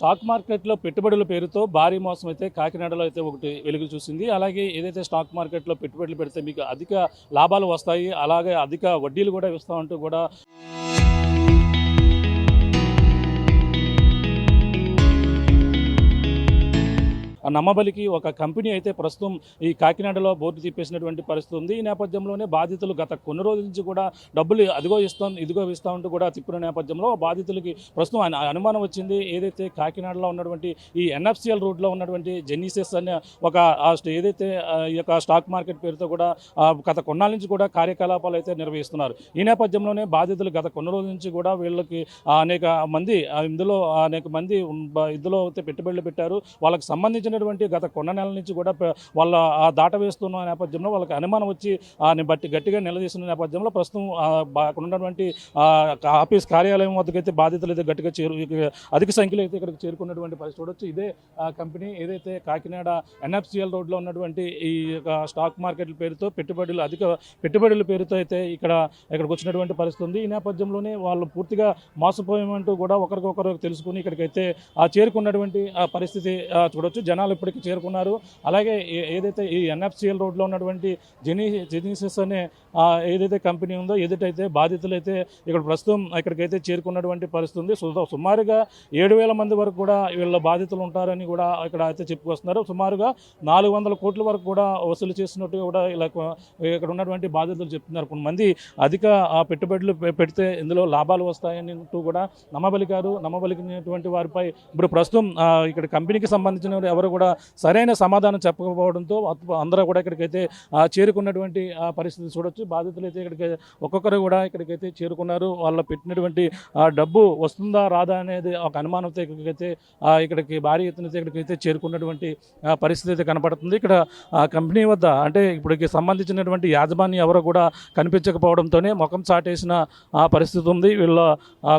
Stock మార్కెట్లో పెట్టుబడుల పేరుతో భారీ మోసం అయితే కాకినాడలో అయితే ఒకటి వెలుగు చూసింది. అలాగే ఏదైతే స్టాక్ మార్కెట్లో పెట్టుబడులు పెడితే మీకు అధిక లాభాలు వస్తాయి, అలాగే అధిక వడ్డీలు కూడా ఇస్తామంటూ కూడా నమ్మబలికి ఒక కంపెనీ అయితే ప్రస్తుతం ఈ కాకినాడలో బోర్డు తిప్పేసినటువంటి పరిస్థితి ఉంది. ఈ నేపథ్యంలోనే బాధితులు గత కొన్ని రోజుల నుంచి కూడా డబ్బులు అదిగో ఇస్తాం ఇదిగో ఇస్తామంటూ కూడా తిప్పిన నేపథ్యంలో బాధితులకి ప్రస్తుతం అనుమానం వచ్చింది. ఏదైతే కాకినాడలో ఉన్నటువంటి ఈ ఎన్ఎఫ్సిఎల్ రూట్లో ఉన్నటువంటి జెనీసెస్ అనే ఒక ఏదైతే ఈ యొక్క స్టాక్ మార్కెట్ పేరుతో కూడా గత కొన్నాళ్ళ నుంచి కూడా కార్యకలాపాలు అయితే నిర్వహిస్తున్నారు. ఈ నేపథ్యంలోనే బాధితులు గత కొన్ని రోజుల నుంచి కూడా వీళ్ళకి అనేక మంది ఇందులో ఇందులో అయితే పెట్టుబడులు పెట్టారు. వాళ్ళకి సంబంధించిన గత కొన్ని నెలల నుంచి కూడా వాళ్ళ దాట వేస్తున్న నేపథ్యంలో వాళ్ళకి అనుమానం వచ్చి బట్టి గట్టిగా నిలదీస్తున్న నేపథ్యంలో ప్రస్తుతం అక్కడ ఉన్నటువంటి ఆఫీస్ కార్యాలయం వద్దకైతే బాధితులు అయితే గట్టిగా అధిక సంఖ్యలో అయితే ఇక్కడికి చేరుకున్నటువంటి పరిస్థితి చూడొచ్చు. ఇదే కంపెనీ ఏదైతే కాకినాడ ఎన్ఎఫ్సిఎల్ రోడ్లో ఉన్నటువంటి ఈ స్టాక్ మార్కెట్ల పేరుతో అధిక పెట్టుబడుల పేరుతో అయితే ఇక్కడికి వచ్చినటువంటి పరిస్థితి ఉంది. ఈ నేపథ్యంలోనే వాళ్ళు పూర్తిగా మోసపోయామంటూ కూడా ఒకరికొకరు తెలుసుకుని ఇక్కడికైతే చేరుకున్నటువంటి పరిస్థితి చూడొచ్చు. జనాలు ఇప్పటికీ చేరుకున్నారు. అలాగే ఏదైతే ఈ ఎన్ఎఫ్సిఎల్ రోడ్లో ఉన్నటువంటి జెనీసెస్ అనే ఏదైతే కంపెనీ ఉందో ఎదుటైతే బాధితులు అయితే ఇక్కడ ప్రస్తుతం ఇక్కడికైతే చేరుకున్నటువంటి పరిస్థితి ఉంది. సుమారుగా 7,000 మంది వరకు కూడా వీళ్ళ బాధితులు ఉంటారని కూడా ఇక్కడ అయితే చెప్పుకొస్తున్నారు. సుమారుగా 400 కోట్ల వరకు కూడా వసూలు చేసినట్టు కూడా ఇలా ఇక్కడ ఉన్నటువంటి బాధితులు చెప్తున్నారు. కొంతమంది అధిక పెట్టుబడులు పెడితే ఇందులో లాభాలు వస్తాయని కూడా నమ్మబలికినటువంటి వారిపై ఇప్పుడు ప్రస్తుతం ఇక్కడ కంపెనీకి సంబంధించిన ఎవరు కూడా సరైన సమాధానం చెప్పకపోవడంతో అందరూ కూడా ఇక్కడికైతే చేరుకున్నటువంటి పరిస్థితి చూడొచ్చు. బాధితులు అయితే ఇక్కడికి ఒక్కొక్కరు కూడా ఇక్కడికైతే చేరుకున్నారు. వాళ్ళ పెట్టినటువంటి డబ్బు వస్తుందా రాదా అనేది ఒక అనుమానంతో ఇక్కడికి భారీ ఎత్తున ఇక్కడికైతే చేరుకున్నటువంటి పరిస్థితి అయితే కనపడుతుంది. ఇక్కడ కంపెనీ వద్ద అంటే ఇప్పటికి సంబంధించినటువంటి యాజమాన్యం ఎవరు కూడా కనిపించకపోవడంతోనే ముఖం చాటేసిన పరిస్థితి ఉంది. వీళ్ళ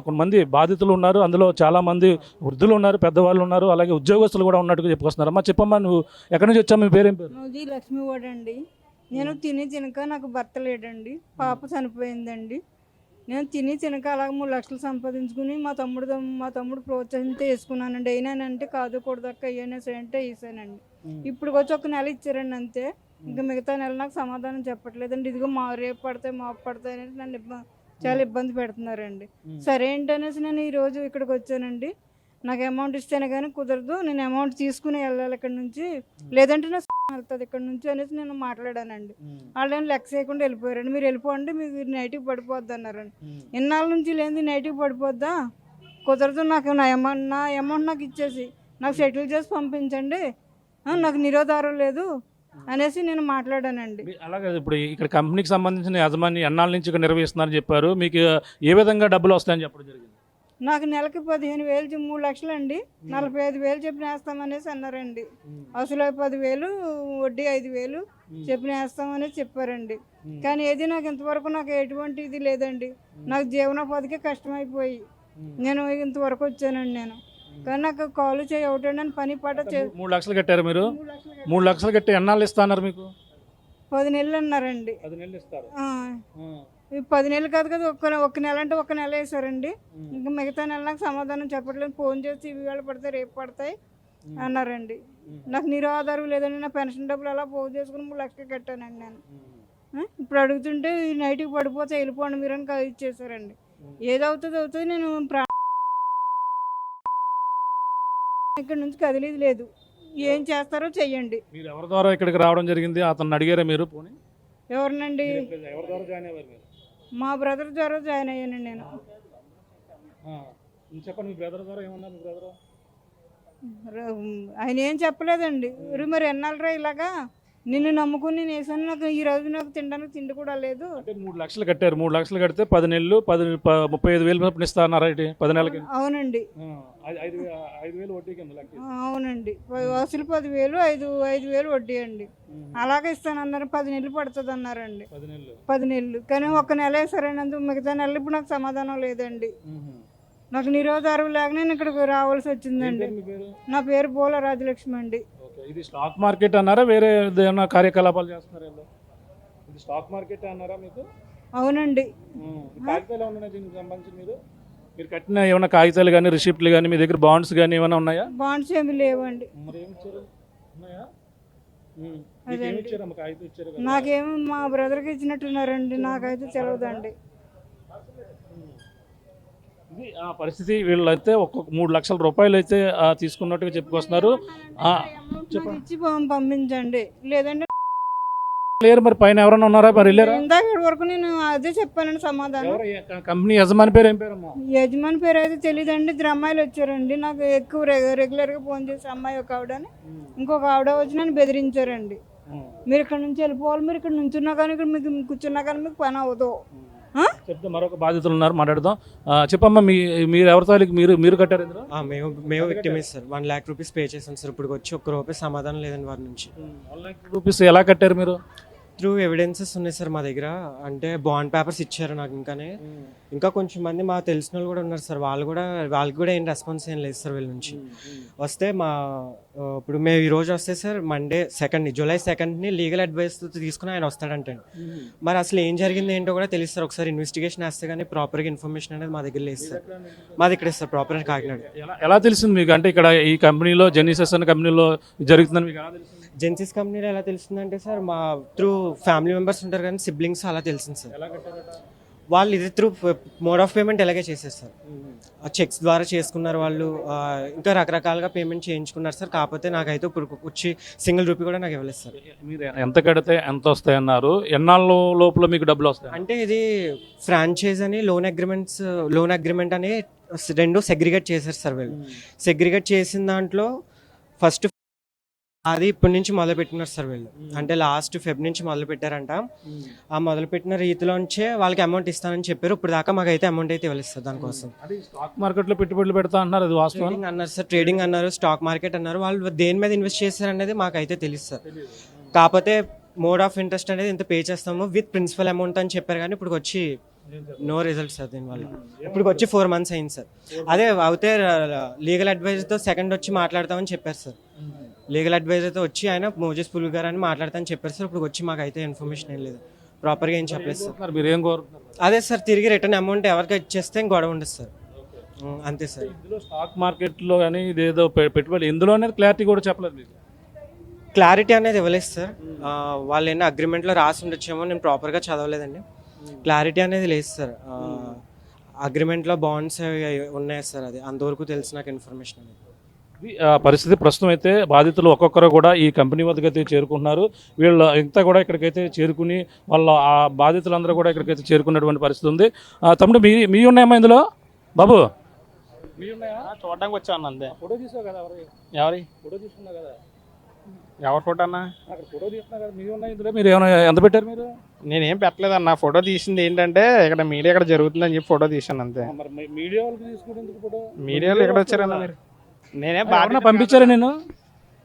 కొంతమంది బాధితులు ఉన్నారు. అందులో చాలామంది వృద్ధులు ఉన్నారు, పెద్దవాళ్ళు ఉన్నారు, అలాగే ఉద్యోగస్తులు కూడా ఉన్నట్టుగా చెప్పుకొస్తున్నారు. అమ్మా చెప్పమ్మా, నువ్వు ఎక్కడి నుంచి వచ్చావు? మీ పేరేం పేరు? లక్ష్మీవాడు అండి. నేను తినక నాకు భర్త లేడండి, పాప చనిపోయిందండి. నేను తినక అలాగ 3 లక్షలు సంపాదించుకుని మా తమ్ముడు ప్రోత్సహించి వేసుకున్నానండి. అయినానంటే కాదు కూడదక్క అయ్యానే అంటే వేసానండి. ఇప్పుడు వచ్చి 1 నెల ఇచ్చారండి అంతే. ఇంకా మిగతా నెల నాకు సమాధానం చెప్పట్లేదండి. ఇదిగో రేపు పడతాయి మాపు పడతాయి అనేసి నన్ను చాలా ఇబ్బంది పెడుతున్నారండి. సరే ఏంటనేసి నేను ఈరోజు ఇక్కడికి వచ్చానండి. నాకు అమౌంట్ ఇస్తేనే కానీ కుదరదు, నేను అమౌంట్ తీసుకుని వెళ్ళాలి ఇక్కడ నుంచి, లేదంటే నా వెళ్తుంది ఇక్కడ నుంచి అనేసి నేను మాట్లాడానండి. వాళ్ళు లెక్క చేయకుండా వెళ్ళిపోయారండి. మీరు వెళ్ళిపోండి, మీకు నైట్కి పడిపోద్ది అన్నారండి. ఇన్నాళ్ళ నుంచి లేని నైట్కి పడిపోద్దా, కుదరదు, నాకు నా అమౌంట్ నాకు ఇచ్చేసి నాకు సెటిల్ చేసి పంపించండి, నాకు నిరోధారం లేదు అనేసి నేను మాట్లాడానండి. అలాగే ఇప్పుడు ఇక్కడ కంపెనీకి సంబంధించిన యజమాని ఎన్నాళ్ళ నుంచి ఇక్కడ నిర్వహిస్తున్నారని చెప్పారు. మీకు ఏ విధంగా డబ్బులు వస్తాయని చెప్పడం జరిగింది? నాకు నెలకి 15,000 3 లక్షలు అండి, 45,000 చెప్పిన వేస్తామనేసి అన్నారండి. అసలు 10,000 వడ్డీ 5,000 చెప్పిన వేస్తామనేసి చెప్పారండి. కానీ ఏది నాకు ఇంతవరకు నాకు ఎటువంటి ఇది లేదండి. నాకు జీవనోపాధికి కష్టమైపోయి నేను ఇంతవరకు వచ్చానండి. నేను కానీ నాకు కాలు చేయటండి పని పాట 3 లక్షలు కట్టారు మీరు? 3 లక్షలు కట్టి ఎన్నాళ్ళు ఇస్తున్నారు మీకు? 10 నెలలు అన్నారండి. 10 నెలలు ఇస్తారు. 10 నెలలు కాదు కదా, ఒక నెల అంటే 1 నెల వేసారండి. ఇంకా మిగతా నెల నాకు సమాధానం చెప్పట్లేదు. ఫోన్ చేసి ఇవాళ పడతాయి రేపు పడతాయి అన్నారండి. నాకు నిరాధారం లేదండి. నా పెన్షన్ డబ్బులు అలా పోగు చేసుకుని 3 లక్షలు కట్టానండి నేను. ఇప్పుడు అడుగుతుంటే నైట్కి పడిపోతే వెళ్ళిపోండి మీరు అని ఇచ్చేసారండి. ఏదవుతుంది నేను ఇక్కడ నుంచి కదిలేదు లేదు. ఏం చేస్తారో చెయ్యండి. మీరు ఎవరి ద్వారా ఇక్కడికి రావడం జరిగింది? అతను అడిగారా మీరు? ఎవరినండి? మా బ్రదర్ ద్వారా జాయిన్ అయ్యానండి నేను. చెప్పండి, మీ బ్రదర్ ద్వారా ఏమన్నా? మీ బ్రదర్ ఆయన ఏం చెప్పలేదండి. మరి ఎన్నాళ్ళరా ఇలాగా నిన్ను నమ్ముకుని నేను వేసాను, నాకు ఈ రోజు నాకు తినడానికి తిండి కూడా లేదు. అంటే 3 లక్షలు కట్టారు. 3 లక్షలు కడితే 10 నెలలు 35,000 ఇస్తా అన్నారా? 10 నెలలకి? అవునండి. 5,000 వడ్డీ కింద? అవునండి. అసలు 10,000 5,000 వడ్డీ అండి. అలాగే ఇస్తానన్నారు. 10 నెలలు పడుతుంది అన్నారండి. 10 నెలలు కానీ 1 నెల వేసారండి. మిగతా నెలలు ఇప్పుడు నాకు సమాధానం లేదండి. నాకు నిరోధారం లేక నేను ఇక్కడికి రావాల్సి వచ్చిందండి. నా పేరు బోల రాజలక్ష్మి అండి. ఇది స్టాక్ మార్కెట్ అన్నారా, వేరే ఏమైనా కార్యకలాపాలు చేస్తున్నారా? ఇది స్టాక్ మార్కెట్ అన్నారా మీకు? అవునండి. కాగితాలు ఏమన్నా దీనికి సంబంధించి మీరు మీరు కట్టిన ఏమైనా కాగితాలు కానీ రిసిప్ట్లు కానీ మీ దగ్గర బాండ్స్ కానీ ఏమైనా ఉన్నాయా? బాండ్స్ ఏమి లేవండి. మరి ఏమి ఇచ్చారు? ఉన్నాయా? మీకు ఏమి ఇచ్చారమ్మా? కాగితం ఇచ్చారు కదా? నాకేమో మా బ్రదర్కి ఇచ్చినట్టున్నారండి, నాకైతే తెలియదండి. ఇది ఆ పరిస్థితి. వీళ్ళైతే ఒక్కొక్క 3 లక్షల రూపాయలు అయితే తీసుకున్నట్టుగా చెప్పుకొస్తున్నారు. నాకు ఇచ్చి పంపించండి, లేదంటే లేరు. మరి పైన ఎవరైనా ఉన్నారా? మరి వెళ్ళారా? ఇందాక వరకు నేను అదే చెప్పానండి సమాధానం. కంపెనీ యజమాని పేరు ఏం పేరమ్మా? యజమాని పేరు అయితే తెలియదండి. ఇద్దరు అమ్మాయిలు వచ్చారండి, నాకు ఎక్కువ రెగ్యులర్గా ఫోన్ చేసి అమ్మాయి ఒక ఆవిడని ఇంకొక ఆవిడ వచ్చి నన్ను బెదిరించారండి. మీరు ఇక్కడ నుంచి వెళ్ళిపోవాలి, మీరు ఇక్కడ నుంచున్నా కానీ ఇక్కడ మీకు కూర్చున్నా కానీ మీకు పని అవ్వదు. చెప్తే మరొక బాధితులు ఉన్నారు, మాట్లాడదాం. చెప్పమ్మా, మీరు ఎవరి తాలూకు మీరు కట్టారు ఇందులో? మేము విక్టిమే సార్. 1 lakh రూపీస్ పే చేసాం సార్. ఇప్పుడు వచ్చి ఒక్క రూపాయి సమాధానం లేదండి వారి నుంచి. 1 lakh రూపీస్ ఎలా కట్టారు మీరు? త్రూ ఎవిడెన్సెస్ ఉన్నాయి సార్ మా దగ్గర. అంటే బాండ్ పేపర్స్ ఇచ్చారు నాకు. ఇంకా కొంచెం మంది మా తెలిసిన వాళ్ళు కూడా ఉన్నారు సార్. వాళ్ళకి కూడా ఏం రెస్పాన్స్ ఏం లేదు సార్ వీళ్ళ నుంచి. వస్తే ఇప్పుడు మేము ఈ రోజు వస్తే sir Monday 2 July 2 legal advice తీసుకుని ఆయన వస్తాడంటే మరి అసలు ఏం జరిగింది ఏంటో కూడా తెలుసు సార్. ఒకసారి ఇన్వెస్టిగేషన్ వేస్తే కానీ ప్రాపర్గా ఇన్ఫర్మేషన్ అనేది మా దగ్గర లేదు సార్. మాది ఇక్కడే సార్, ప్రాపర్ కాకినాడ. ఎలా తెలిసింది మీకు? అంటే ఇక్కడ ఈ కంపెనీలో జెనిసెస్ అనే కంపెనీలో జరుగుతుందని మీకు ఎలా తెలిసింది? జెన్సిస్ కంపెనీలో ఎలా తెలుస్తుందంటే సార్, మా త్రూ ఫ్యామిలీ మెంబర్స్ ఉంటారు కానీ సిబ్లింగ్స్ అలా తెలిసింది సార్. వాళ్ళు ఇది త్రూ మోడ్ ఆఫ్ పేమెంట్ ఎలాగే చేశారు సార్. చెక్స్ ద్వారా చేసుకున్నారు వాళ్ళు. ఇంకా రకరకాలుగా పేమెంట్ చేయించుకున్నారు సార్. కాకపోతే నాకైతే ఇప్పుడు వచ్చి సింగిల్ రూపీ కూడా నాకు ఇవ్వలేదు సార్. మీరు ఎంత కడితే ఎంత వస్తాయి అన్నారు? ఎన్నాళ్ళ లోపల మీకు డబ్బులు వస్తాయి? అంటే ఇది ఫ్రాంచైజ్ అని లోన్ అగ్రిమెంట్ అని 2 సెగ్రిగేట్ చేశారు సార్ వీళ్ళు. సెగ్రిగేట్ చేసిన దాంట్లో ఫస్ట్ అది ఇప్పటి నుంచి మొదలు పెట్టినారు సార్ వీళ్ళు. అంటే లాస్ట్ ఫెబ్ నుంచి మొదలు పెట్టారంట. ఆ మొదలు పెట్టిన రీతిలోంచే వాళ్ళకి అమౌంట్ ఇస్తానని చెప్పారు. ఇప్పుడు దాకా మాకైతే అమౌంట్ అయితే ఇవ్వలేదు సార్. దానికోసం స్టాక్ మార్కెట్ లో పెట్టుబడులు పెడతా అన్నారు, అది వాస్తవం అన్నారు సార్. ట్రేడింగ్ అన్నారు, స్టాక్ మార్కెట్ అన్నారు. వాళ్ళు దేని మీద ఇన్వెస్ట్ చేశారు అనేది మాకైతే తెలుసు సార్. కాకపోతే మోడ్ ఆఫ్ ఇంట్రెస్ట్ అనేది ఇంత పే చేస్తాము విత్ ప్రిన్సిపల్ అమౌంట్ అని చెప్పారు. కానీ ఇప్పుడు వచ్చి నో రిజల్ట్ సార్ దీనివల్ల. ఇప్పుడు వచ్చి 4 months అయింది సార్. అదే అవుతే లీగల్ అడ్వైజర్తో సెకండ్ వచ్చి మాట్లాడతామని చెప్పారు సార్. లీగల్ అడ్వైజర్తో వచ్చి ఆయన మోజెస్ పుల్ గారు అని మాట్లాడతామని చెప్పారు సార్. ఇప్పుడు వచ్చి మాకైతే ఇన్ఫర్మేషన్ ఏం లేదు, ప్రాపర్గా ఏం చెప్పలేదు సార్. మీరు ఏం కోరుతున్నారు? అదే సార్, తిరిగి రిటర్న్ అమౌంట్ ఎవరికి ఇచ్చేస్తే గొడవ ఉండదు సార్. అంతే సార్. ఇందులో స్టాక్ మార్కెట్లో కానీ ఇదేదో పెట్టుబడి ఇందులో అనేది క్లారిటీ కూడా చెప్పలేదు మీకు? క్లారిటీ అనేది ఇవ్వలేదు సార్. వాళ్ళు ఏమైనా అగ్రిమెంట్లో రాసి ఉండొచ్చేమో, నేను ప్రాపర్గా చదవలేదండి. క్లారిటీ అనేది లేదు సార్. అగ్రిమెంట్లో బాండ్స్ ఉన్నాయి సార్. అది అంతవరకు తెలిసి నాకు ఇన్ఫర్మేషన్ అనేది. పరిస్థితి ప్రస్తుతం అయితే బాధితులు ఒక్కొక్కరు కూడా ఈ కంపెనీ వద్దకు అయితే చేరుకుంటున్నారు. వీళ్ళు ఇంత కూడా ఇక్కడికైతే చేరుకుని వాళ్ళ ఆ బాధితులందరూ కూడా ఇక్కడికైతే చేరుకున్నటువంటి పరిస్థితి ఉంది. తమ్ముడు మీ ఉన్నాయమ్మా ఇందులో? బాబు మీ ఉన్నాయా? చూడడానికి వచ్చాను అంతే. ఫోటో తీసావు కదా? ఎవరి ఫోటో తీసుకున్నా కదా? ఎవరి ఫోటో అన్నా? అక్కడ ఫోటో తీసుకున్నా కదా, మీ ఉన్నాయి ఇందులో. మీరు ఏమైనా ఎంత పెట్టారు మీరు? నేనేం పెట్టలేదన్న. ఫోటో తీసింది ఏంటంటే ఇక్కడ మీడియా ఇక్కడ జరుగుతుందని చెప్పి ఫోటో తీసాను అంతే. మరి మీడియా వాళ్ళకి తీసుకునేందుకు ఫోటో? మీడియాలో ఎక్కడ వచ్చారన్న మీరు? నేనేం బాగా పంపించారా నేను?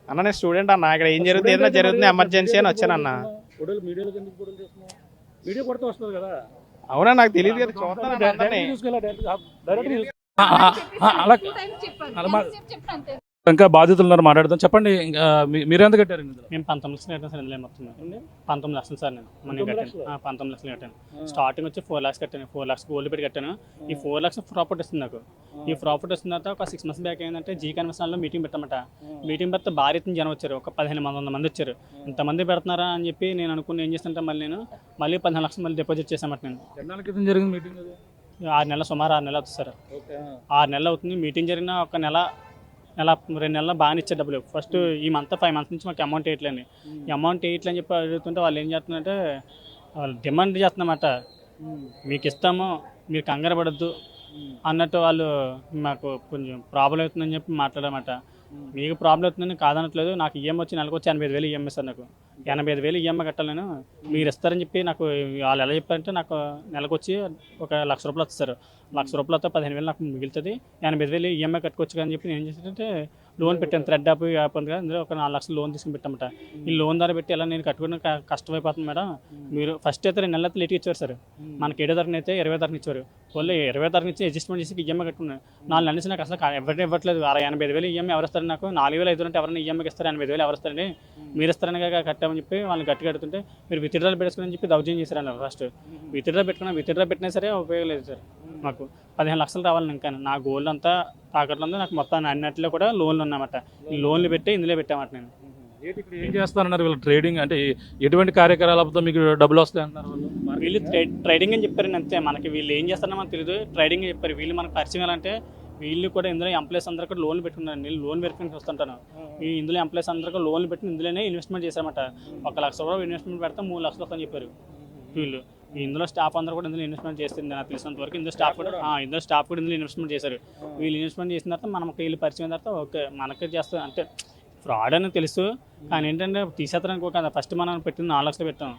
అన్న నేను స్టూడెంట్ అన్న. ఇక్కడ ఏం జరుగుతుంది, ఏదైనా జరుగుతుంది ఎమర్జెన్సీ అని వచ్చానన్న. మీడియాలో ఎందుకు ఫోటోలు చేస్తున్నావు? వీడియో కొడితే వస్తుంది కదా? అవునా, నాకు తెలియదు కదా. చూస్తాను ఇంకా బాధితులు ఉన్నారు, మాట్లాడదాం. చెప్పండి, మీరు ఎంత కట్టారు ఇందులో? మేము 19 లక్షలు కట్టాను సార్. ఇందులో ఏమవుతుంది? 19 లక్షలు సార్. నేను మనీ కట్టాను. 19 లక్షలు కట్టాను. స్టార్టింగ్ వచ్చి 4 lakhs కట్టాను. 4 lakhs గోల్డ్ పెట్టి కట్టాను. ఈ 4 lakhs ప్రాఫిట్ వస్తుంది నాకు. ఈ ప్రాఫిట్ వస్తున్న తర్వాత ఒక 6 months బ్యాక్ ఏంటంటే జీ కన్వెన్షన్లో మీటింగ్ పెట్టామట. మీటింగ్ పెడితే భారీ ఎత్తున జనం వచ్చారు. ఒక 1500 మంది వచ్చారు. ఇంతమంది పెడుతున్నారా అని చెప్పి నేను అనుకుని ఏం చేస్తుంటే మళ్ళీ 15 లక్షలు మళ్ళీ డిపాజిట్ చేసామట. నేను ఎన్నాళ్ళ క్రితం జరిగింది మీటింగ్? 6 నెలలు, సుమారు 6 నెలలు అవుతుంది సార్. 6 నెలలు అవుతుంది. మీటింగ్ జరిగిన ఒక నెల 2 నెలలు బాగానే ఇచ్చే డబ్బులు. ఫస్ట్ ఈ మంత్ 5 months నుంచి మాకు అమౌంట్ వేయట్లేండి. ఈ అమౌంట్ వేయట్లని చెప్పి అడుగుతుంటే వాళ్ళు ఏం చేస్తున్నారంటే వాళ్ళు డిమాండ్ చేస్తున్నమాట. మీకు ఇస్తాము, మీరు కంగారు పడద్దు అన్నట్టు వాళ్ళు మాకు కొంచెం ప్రాబ్లం అవుతుందని చెప్పి మాట్లాడమాట. మీకు ప్రాబ్లం అవుతుందని కాదనట్లేదు. నాకు ఈఎంఐ వచ్చి నెలకు వచ్చి 85,000 ఈఎంఐ సార్. నాకు 85,000 ఈఎంఐ కట్టాలి నేను. మీరు ఇస్తారని చెప్పి నాకు వాళ్ళు ఎలా చెప్పారంటే నాకు నెలకు వచ్చి ఒక 1,00,000 రూపాయలు వస్తారు. 1,00,000 రూపాయలతో 15,000 నాకు మిగులుతుంది. 80,000 ఈఎంఐ కట్టుకోవచ్చు అని చెప్పి నేను ఏం చేశానంటే లోన్ పెట్టాను. థ్రెడ్ యాప్ యాప్ ఉంది కదా, అందులో ఒక 4 లక్షలు లోన్ తీసుకుని పెట్టామట. ఈ లోన్ ద్వారా పెట్టి ఎలా నేను కట్టుకుని కష్టమైపోతుంది మేడం. మీరు ఫస్ట్ అయితే 2 నెలలు లేట్గా ఇచ్చారు సార్. మనకి 7వ తారీఖున అయితే 20వ తారీఖున ఇచ్చారు. వాళ్ళు 20వ తారీఖున ఇచ్చి అడ్జస్ట్మెంట్ చేసి ఈఎంఐ కట్టుకున్నాను. 4 నెలల నుంచి నాకు అసలు ఎవరైనా ఇవ్వట్లేదు. 85,000 ఈఎంఐ ఎవరు ఇస్తారు? నాకు 4,500 అంటే ఎవరైనా ఈఎంఐకి ఇస్తారు? 85,000 ఎవరు ఇస్తారండి? మీరు ఇస్తారని కట్టామని చెప్పి వాళ్ళని గట్టి కడుతుంటే మీరు విత్డ్రాలు పెట్టుకుని చెప్పి దౌర్జన్యం చేశారన్నారు. ఫస్ట్ విత్డ్రా పెట్టినా సరే ఉపయోగం లేదు సార్. మాకు 15 లక్షలు రావాలని ఇంకా నా గోల్డ్ అంతా తాకట్లో ఉంది. నాకు మొత్తం అన్నింటిలో కూడా లోన్లు ఉన్నాయన్నమాట. ఈ లోన్లు పెట్టి ఇందులో పెట్టామట నేను. ఏం చేస్తానన్నారు వీళ్ళు? ట్రేడింగ్ అంటే ఎటువంటి కార్యకలాపాలతో మీకు డబ్బులు వస్తాయి అంటున్నారు వాళ్ళు? వీళ్ళు ట్రేడింగ్ అని చెప్పారండి అంతే. మనకి వీళ్ళు ఏం చేస్తారో మనకు తెలియదు. ట్రేడింగ్ అని చెప్పారు. వీళ్ళు మనకు పరిచయం అంటే వీళ్ళు కూడా ఇందులో ఎంప్లాయీస్ అందరూ కూడా లోన్లు పెట్టుకున్నారు. నేను లోన్ వెరిఫికేషన్ వస్తుంటాను. ఈ ఇందులో ఎంప్లాయీస్ అందరూ కూడా లోన్లు పెట్టి ఇందులోనే ఇన్వెస్ట్మెంట్ చేశారన్నమాట. 1 లక్ష రూపాయలు ఇన్వెస్ట్మెంట్ పెడితే 3 లక్షలు వస్తాయని చెప్పారు వీళ్ళు. ఇందులో స్టాఫ్ అందరూ కూడా ఇందులో ఇన్వెస్ట్మెంట్ చేస్తుంది నాకు తెలిసినంత వరకు. ఇందులో స్టాఫ్ కూడా ఇందులో ఇన్వెస్ట్మెంట్ చేశారు. వీళ్ళు ఇన్వెస్ట్మెంట్ చేసిన తర్వాత మనకి వీళ్ళు పరిచయం అయిన తర్వాత ఓకే మనకే చేస్తాం అంటే ఫ్రాడ్ అని తెలుసు. కానీ ఏంటంటే తీసేస్తారనుకో కదా. ఫస్ట్ మనం పెట్టింది 4 లక్షలు పెట్టాం.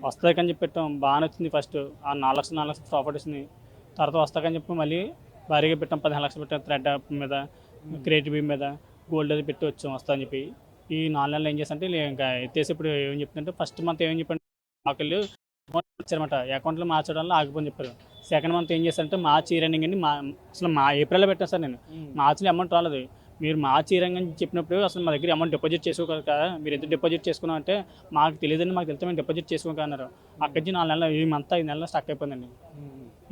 వస్తాకని చెప్పి పెట్టాం. బాగానే వచ్చింది. ఫస్ట్ ఆ 4 లక్షలు ప్రాఫిట్ వచ్చింది. తర్వాత వస్తాకని చెప్పి మళ్ళీ భారీగా పెట్టాం. 15 లక్షలు పెట్టాం. థ్రెడ్ మీద, క్రియేటివ్ బీమ్ మీద, గోల్డ్ అది పెట్టి వచ్చాం వస్తా అని చెప్పి. ఈ 4 నెలలు ఏం చేస్తారంటే ఇంకా ఎత్తేసి ఇప్పుడు ఏం చెప్తుందంటే ఫస్ట్ మంత్ ఏమని చెప్పండి ఆకలి వచ్చారన్నమాట. అకౌంట్లో మార్చడం వల్ల ఆగిపోని చెప్పారు. సెకండ్ మంత్ ఏం చేస్తారంటే మార్చి రన్నింగ్ అని అసలు ఏప్రిల్లో పెట్టాను సార్ నేను. మార్చిలో అమౌంట్ రాలేదు. మీరు మార్చి రంగం చెప్పినప్పుడు అసలు మా దగ్గర అమౌంట్ డిపాజిట్ చేసుకోగలరు కదా, మీరు ఎంత డిపాజిట్ చేసుకున్నాం అంటే మాకు తెలియదండి, మాకు తెలిస్తే మేము డిపాజిట్ చేసుకోక అన్నారు. అక్కడి నుంచి 4 నెలలు ఈ మంత్ 5 నెలలు స్టక్ అయిపోయిందండి.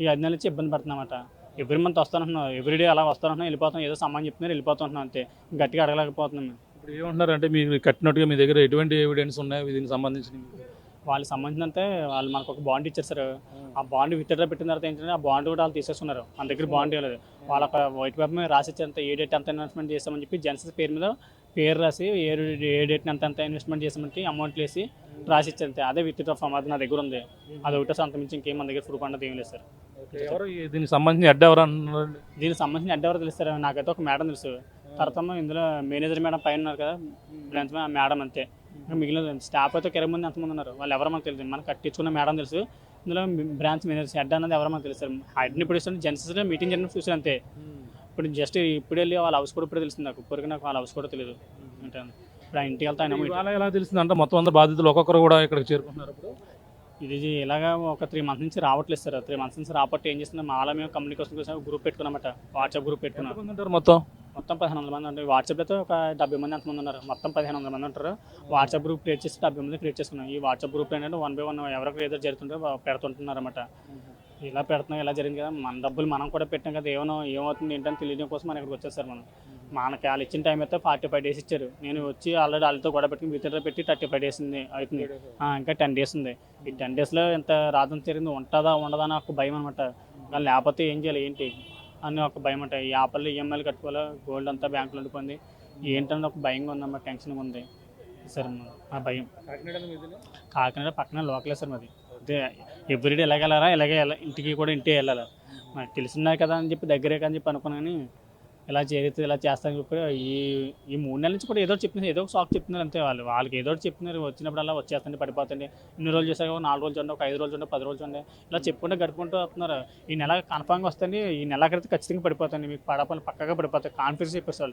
ఈ 5 నెలల నుంచి ఇబ్బంది పడుతున్నమాట. ఎవ్రీ మంత్ వస్తానంటున్నాం, ఎవ్రీడే అలా వస్తానంటున్నాం, వెళ్ళిపోతాం. ఏదో సామాన్ చెప్తున్నారు వెళ్ళిపోతుంటున్నాం అంతే. గట్టిగా అడగలేకపోతున్నాం. ఇప్పుడు ఏమంటున్నారు అంటే మీరు కట్టినట్టుగా మీ దగ్గర ఎటువంటి ఎవిడెన్స్ ఉన్నాయి దీనికి సంబంధించి? వాళ్ళకి సంబంధించినంతే వాళ్ళు మనకు ఒక బాండ్ ఇచ్చారు సార్. ఆ బాండ్ విత్డ్రా పెట్టిన తర్వాత ఏంటంటే ఆ బాండ్ కూడా వాళ్ళు తీసేస్తున్నారు. మన దగ్గర బాండ్ ఇవ్వలేదు. వాళ్ళ వైట్ పేపర్ మీద రాసి ఇచ్చారంత ఏ డేట్ ఎంత ఇన్వెస్ట్మెంట్ చేస్తామని చెప్పి జెన్సెస్ పేరు మీద పేరు రాసి ఏ డేట్ని ఎంత ఇన్వెస్ట్మెంట్ చేసామంటే అమౌంట్ వేసి రాసి ఇచ్చారంతే. అదే విత్డ్రా ఫామ్ అది నా దగ్గర ఉంది. అది ఒకటే అంత మించి ఇంకేం మన దగ్గర ప్రూఫ్ అన్నది ఏం లేదు సార్. ఎవరు దీనికి సంబంధించి అడ్డ ఎవరు అంటున్నారు? దీనికి సంబంధించిన అడ్డ ఎవరు తెలుస్తారు? నాకైతే ఒక మేడం తెలుసు. తర్వాత ఇందులో మేనేజర్ మేడం పైన ఉన్నారు కదా బ్రాంచ్ మేడం అంతే. మిగిలిన స్టాఫ్ అయితే 20 మంది ఎంతమంది ఉన్నారు వాళ్ళు ఎవరో మనకు తెలియదు. మనకు కట్టించుకున్న మేడం తెలుసు. ఇందులో బ్రాంచ్ మేనేజర్ హెడ్ అన్నది ఎవరో మనకు తెలుసు. హెడ్ని ఇప్పుడు ఇస్తాను జెన్సెస్లో మీటింగ్ జరిగిన చూసాను అంతే. ఇప్పుడు జస్ట్ ఇప్పుడు వెళ్ళి వాళ్ళ హౌస్ కూడా ఇప్పుడే తెలుస్తుంది నాకు. ఇప్పటికీ నాకు వాళ్ళ హౌస్ కూడా తెలియదు. అంటే ఇప్పుడు ఆ ఇంటికి వెళ్తా ఆయన ఎలా తెలిసింది అంటే మొత్తం అందరూ బాధితులు ఒక్కొక్కరు కూడా ఇక్కడికి చేరుకుంటున్నారు. ఇది ఇలాగా ఒక 3 మంత్స్ నుంచి రావట్లేదు సార్. 3 మంత్స్ నుంచి రాబట్టి ఏం చేస్తున్నాం మాలా మేము కమ్యూనికేషన్ కోసం గ్రూప్ పెట్టుకున్నామట. వాట్సాప్ గ్రూప్ పెట్టుకున్నాం. మొత్తం 1500 మంది ఉంటారు. వాట్సాప్లో అయితే ఒక 70 మంది ఎంతమంది ఉన్నారు. మొత్తం 1500 మంది ఉంటారు. వాట్సాప్ గ్రూప్ క్రియేట్ చేసి 70 మంది క్రియేట్ చేసుకున్నాం. ఈ వాట్సాప్ గ్రూప్ ఏంటంటే 1 by 1 ఎవరికి ఏదో జరుగుతుంటే పెడుతుంటున్నారు అన్నమాట. ఇలా పెడుతున్నాం ఇలా జరిగింది కదా, మన డబ్బులు మనం కూడా పెట్టాం కదా, ఏమవుతుంది ఏంటని తెలియడం కోసం మనం ఇక్కడికి వచ్చేసారు. మనకి వాళ్ళు ఇచ్చిన టైం అయితే 45 days ఇచ్చారు. నేను వచ్చి ఆల్రెడీ వాళ్ళతో కూడా పెట్టుకుని విత్డ్రా పెట్టి 35 days అవుతుంది. ఇంకా 10 days ఉంది. ఈ 10 daysలో ఎంత రాదని జరిగింది, ఉంటుందా ఉండదా అని ఒక భయం అనమాట. కానీ లేకపోతే ఏం చేయాలి ఏంటి అని ఒక భయం అంట. ఈ ఆపల్లో ఈఎంఐలు కట్టుకోవాలి, గోల్డ్ అంతా బ్యాంకులో ఉండిపోయింది, ఏంటంటే ఒక భయంగా ఉందన్నమాట, టెన్షన్గా ఉంది సార్. ఆ భయం కాకినాడ పక్కన లోకలే సార్ మాది. అదే ఎవ్రీడే ఇలాగెళ్ళారా ఇలాగే ఇంటికి కూడా ఇంటికి వెళ్ళాలి. నాకు తెలిసినాయి కదా అని చెప్పి దగ్గరే కానీ చెప్పి అనుకున్నాను. ఇలా చేస్తే ఇలా చేస్తానని చెప్పి ఈ 3 నెలల నుంచి కూడా ఏదో చెప్తున్నారు, ఏదో ఒక షాక్ చెప్తున్నారు అంతే. వాళ్ళకి ఏదో ఒకటి చెప్తున్నారు. వచ్చినప్పుడు అలా వచ్చేస్తండి పడిపోతండి, ఇన్ని రోజులు చేశాక 4 రోజులు చూడండి, ఒక 5 రోజులు చూడండి, 10 రోజులు చూడండి, ఇలా చెప్పుకుంటూ గడుపుకుంటూ వస్తున్నారు. ఈ నెల కన్ఫామ్గా వస్తుంది, ఈ నెలకైతే ఖచ్చితంగా పడిపోతుంది, మీకు పడపని పక్కగా పడిపోతాయి కాన్ఫిడెన్స్ చెప్పేసి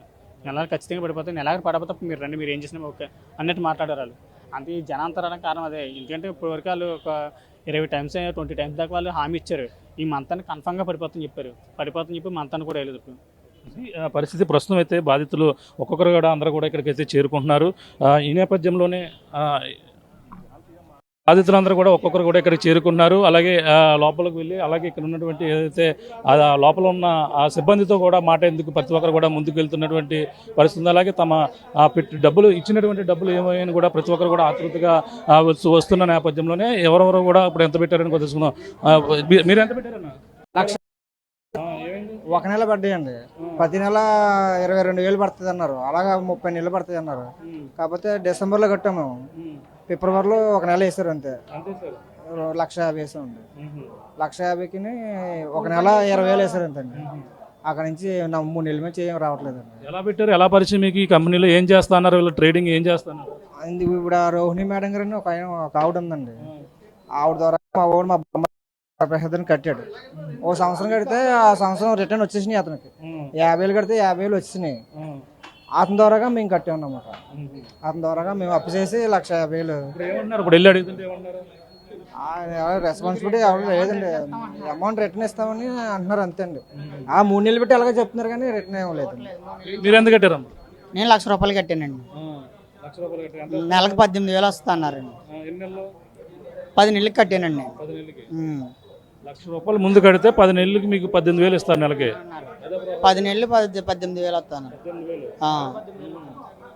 నెలలు ఖచ్చితంగా పడిపోతాయి. నెలకి పడపోతే మీరు రండి మీరు ఏం చేసినా ఓకే అన్నట్టు మాట్లాడారు వాళ్ళు. అంతే ఈ జనాంతరానికి కారణం అదే. ఎందుకంటే ఇప్పటివరకు వాళ్ళు ఒక 20 times 20 times దాకా వాళ్ళు హామీ ఇచ్చారు. ఈ మంత్ అని కన్ఫామ్గా పడిపోతుందని చెప్పారు. పడిపోతుందని చెప్పి మంత్ అని కూడా వేయలేదు. పరిస్థితి ప్రస్తుతం అయితే బాధితులు ఒక్కొక్కరు కూడా అందరూ కూడా ఇక్కడికైతే చేరుకుంటున్నారు. ఈ నేపథ్యంలోనే బాధితులందరూ కూడా ఒక్కొక్కరు కూడా ఇక్కడికి చేరుకున్నారు. అలాగే లోపలికి వెళ్ళి అలాగే ఇక్కడ ఉన్నటువంటి ఏదైతే లోపల ఉన్న ఆ సిబ్బందితో కూడా మాట్లాడేందుకు ప్రతి ఒక్కరు కూడా ముందుకు వెళ్తున్నటువంటి పరిస్థితి. అలాగే తమ డబ్బులు ఇచ్చినటువంటి డబ్బులు ఏమని కూడా ప్రతి ఒక్కరు కూడా ఆతృతగా వస్తున్న నేపథ్యంలోనే ఎవరెవరు కూడా ఇప్పుడు ఎంత పెట్టారని కూడా తెలుసుకుందాం. మీరు ఎంత పెట్టారన్న? 1,00,000 1 నెల పడ్డాయండి. ప్రతి నెల 22,000 పడుతుంది అన్నారు. అలాగా 30 నెలలు పడుతుంది అన్నారు. కాకపోతే డిసెంబర్లో కట్టాము మేము. ఫిబ్రవరిలో 1 నెల వేసారు అంతే. 1,50,000 వేసామండి. 1,50,000కి 1 నెల 20,000 వేసారు అంతే అండి. అక్కడ నుంచి 3 నెలల నుంచి ఏం రావట్లేదండి. ఎలా పెట్టారు, ఎలా పరిచయం మీకు ఈ కంపెనీలో, ఏం చేస్తున్నారు వీళ్ళు, ట్రేడింగ్ ఏం చేస్తున్నారు? ఇప్పుడు రోహిణి మేడం గారిని ఒక ఆవిడ ఉందండి. ఆవిడ ద్వారా మా ఊరు మా ప్రసాదాన్ని కట్టాడు. ఓ సంవత్సరం కడితే ఆ సంవత్సరం రిటర్న్ వచ్చేసినాయి అతనికి. 50,000 కడితే 50,000 వచ్చేసినాయి. అతని ద్వారాగా మేము కట్టామన్నమాట. అతని ద్వారాగా మేము అప్పు చేసి 1,50,000. ఇప్పుడు వెళ్ళి అడుగుతుంటే రెస్పాన్సిబిలిటీ ఎవరు లేదండి. అమౌంట్ రిటర్న్ ఇస్తామని అంటున్నారు అంతే అండి. ఆ 3 నెలలు పెట్టి అలాగే చెప్తున్నారు కానీ రిటర్న్ ఏమో లేదండి. మీరు ఎంత కట్టారమ్మా? నేను 1,00,000 రూపాయలు కట్టానండి. నెలకు 18,000 వస్తా అన్నారండి. 10 నెలలకు కట్టానండి. ₹1,00,000 ముందు కడితే 10 నెలలకి మీకు 18,000 ఇస్తారు నెలకి. 10 నెలలు 18,000 వస్తాను.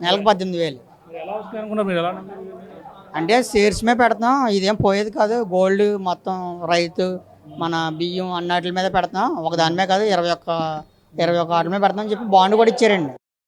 నెలకు 18,000. మరి ఎలా వస్తాయి అనుకున్నారు మీరు? ఎలా నమ్మారు? అంటే షేర్స్ మీద పెడతాం, ఇదేం పోయేది కాదు. గోల్డ్ మొత్తం రైతు మన బియ్యం అన్నట్ల మీద పెడతాం, ఒక దాని మీద కాదు 21 వాటి మీద పెడతాం అని చెప్పి బాండ్ కూడా ఇచ్చారండి.